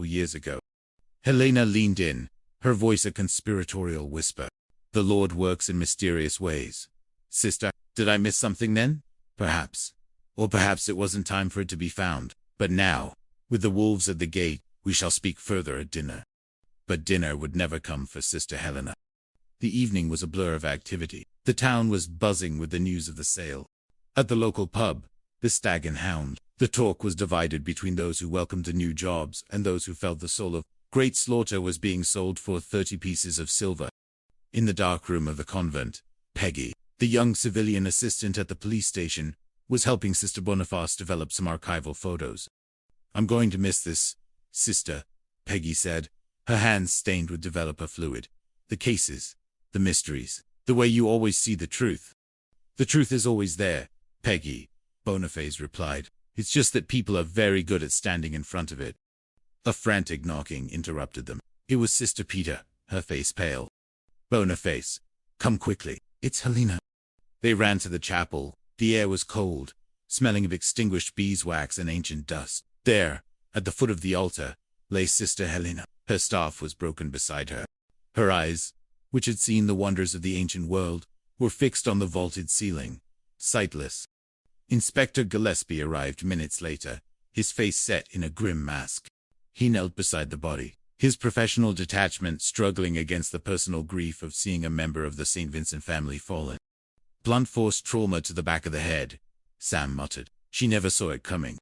years ago. Helena leaned in, her voice a conspiratorial whisper. The Lord works in mysterious ways. Sister, did I miss something then? Perhaps. Or perhaps it wasn't time for it to be found. But now, with the wolves at the gate, we shall speak further at dinner. But dinner would never come for Sister Helena. The evening was a blur of activity. The town was buzzing with the news of the sale. At the local pub, the Stag and Hound, the talk was divided between those who welcomed the new jobs and those who felt the soul of Great Slaughter was being sold for 30 pieces of silver. In the dark room of the convent, Peggy, the young civilian assistant at the police station, was helping Sister Boniface develop some archival photos. "I'm going to miss this, Sister," Peggy said, her hands stained with developer fluid. "The cases, the mysteries, the way you always see the truth." "The truth is always there, Peggy," Boniface replied. "It's just that people are very good at standing in front of it." A frantic knocking interrupted them. It was Sister Peter, her face pale. "Boniface, come quickly, it's Helena." They ran to the chapel. The air was cold, smelling of extinguished beeswax and ancient dust. There, at the foot of the altar, lay Sister Helena. Her staff was broken beside her. Her eyes, which had seen the wonders of the ancient world, were fixed on the vaulted ceiling, sightless. Inspector Gillespie arrived minutes later, his face set in a grim mask. He knelt beside the body, his professional detachment struggling against the personal grief of seeing a member of the St. Vincent family fallen. "Blunt force trauma to the back of the head," Sam muttered. She never saw it coming.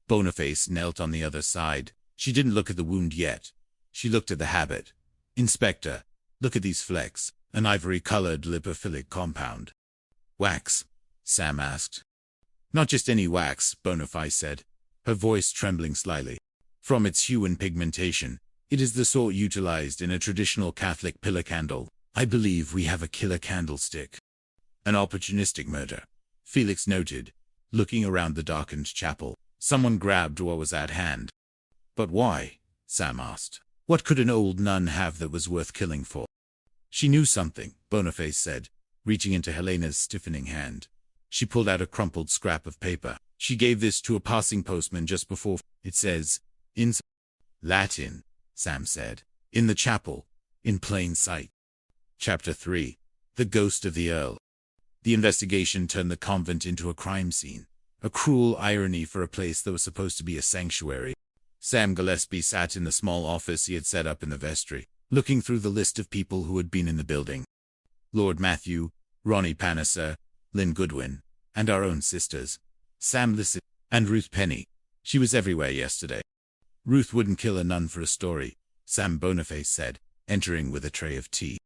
Boniface knelt on the other side. She didn't look at the wound yet. She looked at the habit. "Inspector, look at these flecks, an ivory-colored lipophilic compound." "Wax?" Sam asked. "Not just any wax," Boniface said, her voice trembling slightly. "From its hue and pigmentation, it is the sort utilized in a traditional Catholic pillar candle. I believe we have a killer candlestick." "An opportunistic murder," Felix noted, looking around the darkened chapel. Someone grabbed what was at hand. "But why?" Sam asked. "What could an old nun have that was worth killing for?" "She knew something," Boniface said, reaching into Helena's stiffening hand. She pulled out a crumpled scrap of paper. "She gave this to a passing postman just before. It says, in Latin," Sam said. "In the chapel, in plain sight." Chapter 3. The Ghost of the Earl. The investigation turned the convent into a crime scene, a cruel irony for a place that was supposed to be a sanctuary. Sam Gillespie sat in the small office he had set up in the vestry, looking through the list of people who had been in the building. Lord Matthew, Ronnie Palliser, Lynn Goodwin, and our own sisters, Sam Lisset, and Ruth Penny. She was everywhere yesterday. "Ruth wouldn't kill a nun for a story," Sam Boniface said, entering with a tray of tea.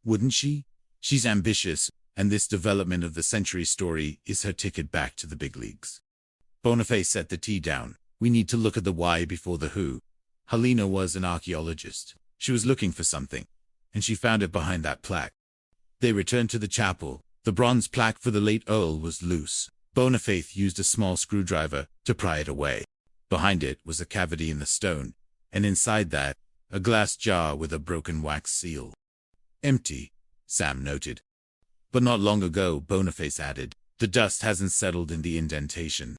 "Wouldn't she? She's ambitious, and this development of the century story is her ticket back to the big leagues." Boniface set the tea down. "We need to look at the why before the who." Helena was an archaeologist. She was looking for something, and she found it behind that plaque. They returned to the chapel. The bronze plaque for the late Earl was loose. Boniface used a small screwdriver to pry it away. Behind it was a cavity in the stone, and inside that, a glass jar with a broken wax seal. "Empty," Sam noted. "But not long ago," Boniface added. "The dust hasn't settled in the indentation."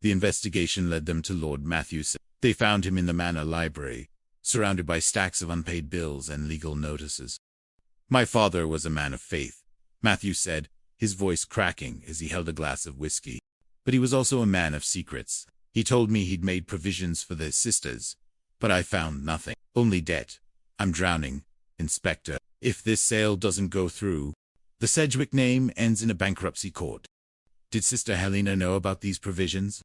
The investigation led them to Lord Matthews. They found him in the manor library, surrounded by stacks of unpaid bills and legal notices. "My father was a man of faith," Matthew said, his voice cracking as he held a glass of whiskey. "But he was also a man of secrets. He told me he'd made provisions for the sisters, but I found nothing. Only debt. I'm drowning, Inspector. If this sale doesn't go through, the Sedgwick name ends in a bankruptcy court." "Did Sister Helena know about these provisions?"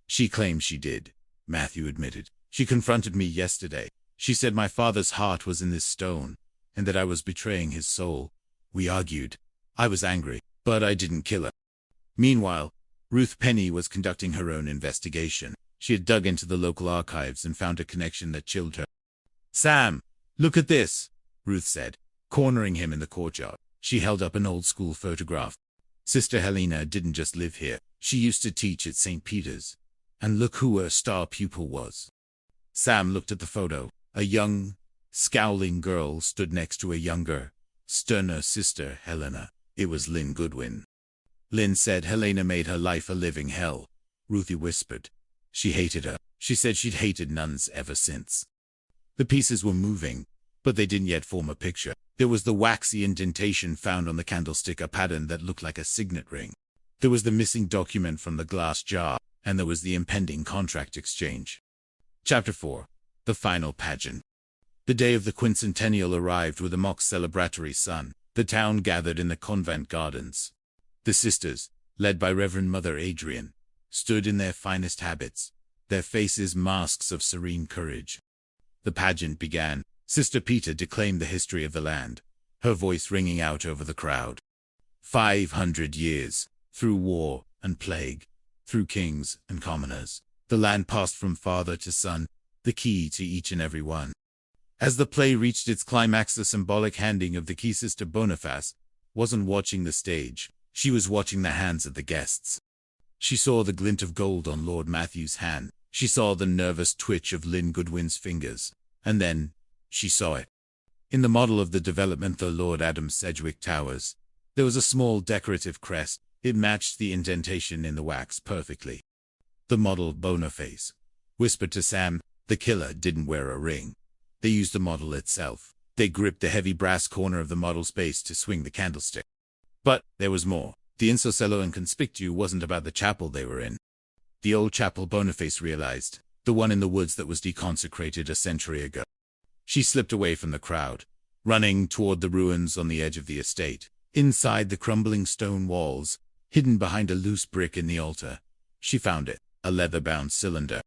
"She claims she did," Matthew admitted. "She confronted me yesterday. She said my father's heart was in this stone, and that I was betraying his soul. We argued. I was angry, but I didn't kill her." Meanwhile, Ruth Penny was conducting her own investigation. She had dug into the local archives and found a connection that chilled her. "Sam, look at this," Ruth said, cornering him in the courtyard. She held up an old-school photograph. "Sister Helena didn't just live here. She used to teach at St. Peter's. And look who her star pupil was." Sam looked at the photo. A young, scowling girl stood next to a younger, sterner Sister Helena. It was Lynn Goodwin. "Lynn said Helena made her life a living hell," Ruthie whispered. "She hated her. She said she'd hated nuns ever since. The pieces were moving, but they didn't yet form a picture. There was the waxy indentation found on the candlestick, a pattern that looked like a signet ring. There was the missing document from the glass jar, and there was the impending contract exchange. Chapter 4. The Final Pageant. The day of the quincentennial arrived with a mock celebratory sun. The town gathered in the convent gardens. The sisters, led by Reverend Mother Adrian, stood in their finest habits, their faces masks of serene courage. The pageant began. Sister Peter declaimed the history of the land, her voice ringing out over the crowd. 500 years, through war and plague, through kings and commoners, the land passed from father to son, the key to each and every one. As the play reached its climax, the symbolic handing of the key, Sister Boniface wasn't watching the stage, she was watching the hands of the guests. She saw the glint of gold on Lord Matthew's hand, she saw the nervous twitch of Lynn Goodwin's fingers, and then she saw it. In the model of the development, the Lord Adam Sedgwick Towers, there was a small decorative crest. It matched the indentation in the wax perfectly. The model, Boniface, whispered to Sam, the killer didn't wear a ring. They used the model itself. They gripped the heavy brass corner of the model's base to swing the candlestick. But there was more. The insocello and conspicu wasn't about the chapel they were in. The old chapel, Boniface realized, the one in the woods that was deconsecrated a century ago. She slipped away from the crowd, running toward the ruins on the edge of the estate. Inside the crumbling stone walls, hidden behind a loose brick in the altar, she found it, a leather-bound cylinder.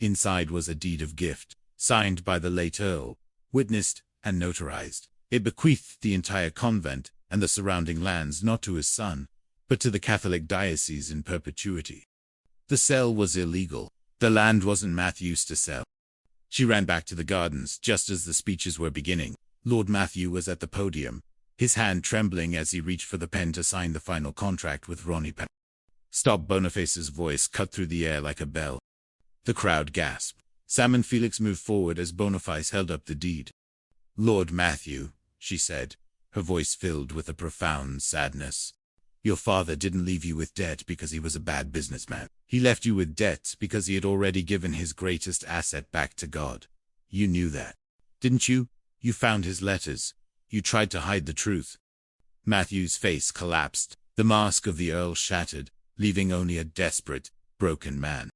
Inside was a deed of gift, signed by the late Earl, witnessed and notarized. It bequeathed the entire convent and the surrounding lands not to his son, but to the Catholic diocese in perpetuity. The sale was illegal. The land wasn't Matthew's to sell. She ran back to the gardens just as the speeches were beginning. Lord Matthew was at the podium, his hand trembling as he reached for the pen to sign the final contract with Ronnie Penn. Stop! Boniface's voice cut through the air like a bell. The crowd gasped. Sam and Felix moved forward as Boniface held up the deed. Lord Matthew, she said, her voice filled with a profound sadness. Your father didn't leave you with debt because he was a bad businessman. He left you with debt because he had already given his greatest asset back to God. You knew that, didn't you? You found his letters. You tried to hide the truth. Matthew's face collapsed. The mask of the Earl shattered, leaving only a desperate, broken man.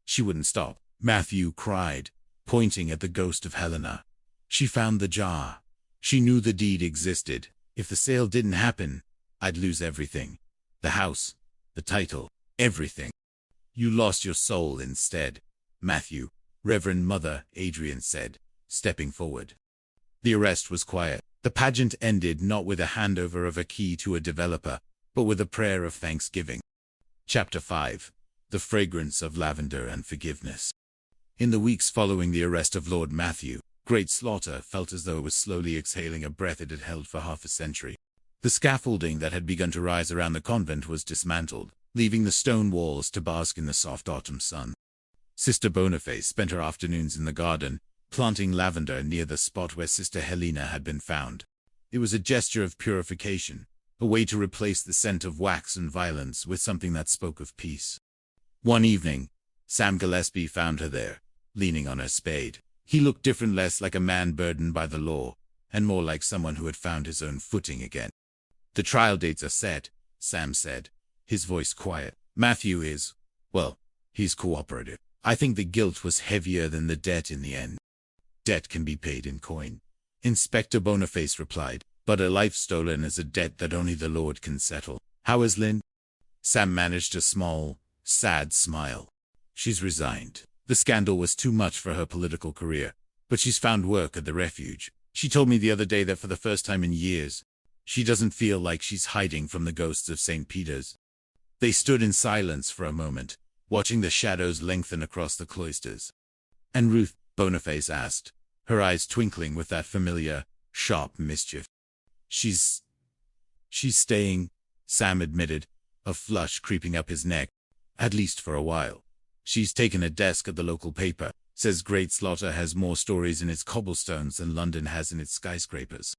She wouldn't stop. Matthew cried, pointing at the ghost of Helena. She found the jar. She knew the deed existed. If the sale didn't happen, I'd lose everything. The house, the title, everything. You lost your soul instead, Matthew, Reverend Mother Adrian said, stepping forward. The arrest was quiet. The pageant ended not with a handover of a key to a developer, but with a prayer of thanksgiving. Chapter 5. The Fragrance of Lavender and Forgiveness. In the weeks following the arrest of Lord Matthew, Great Slaughter felt as though it was slowly exhaling a breath it had held for half a century. The scaffolding that had begun to rise around the convent was dismantled, leaving the stone walls to bask in the soft autumn sun. Sister Boniface spent her afternoons in the garden, planting lavender near the spot where Sister Helena had been found. It was a gesture of purification, a way to replace the scent of wax and violence with something that spoke of peace. One evening, Sam Gillespie found her there, leaning on her spade. He looked different, less like a man burdened by the law, and more like someone who had found his own footing again. The trial dates are set, Sam said, his voice quiet. Matthew is, well, he's cooperative. I think the guilt was heavier than the debt in the end. Debt can be paid in coin, Inspector Boniface replied, but a life stolen is a debt that only the Lord can settle. How is Lynn? Sam managed a small, sad smile. She's resigned. The scandal was too much for her political career, but she's found work at the refuge. She told me the other day that for the first time in years, she doesn't feel like she's hiding from the ghosts of St. Peter's. They stood in silence for a moment, watching the shadows lengthen across the cloisters. And Ruth? Boniface asked, her eyes twinkling with that familiar, sharp mischief. She's staying, Sam admitted, a flush creeping up his neck, at least for a while. She's taken a desk at the local paper, says Great Slaughter has more stories in its cobblestones than London has in its skyscrapers.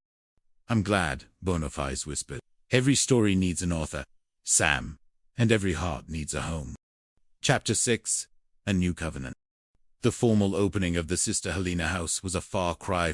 I'm glad, Boniface whispered. Every story needs an author, Sam, and every heart needs a home. Chapter 6. A New Covenant. The formal opening of the Sister Helena house was a far cry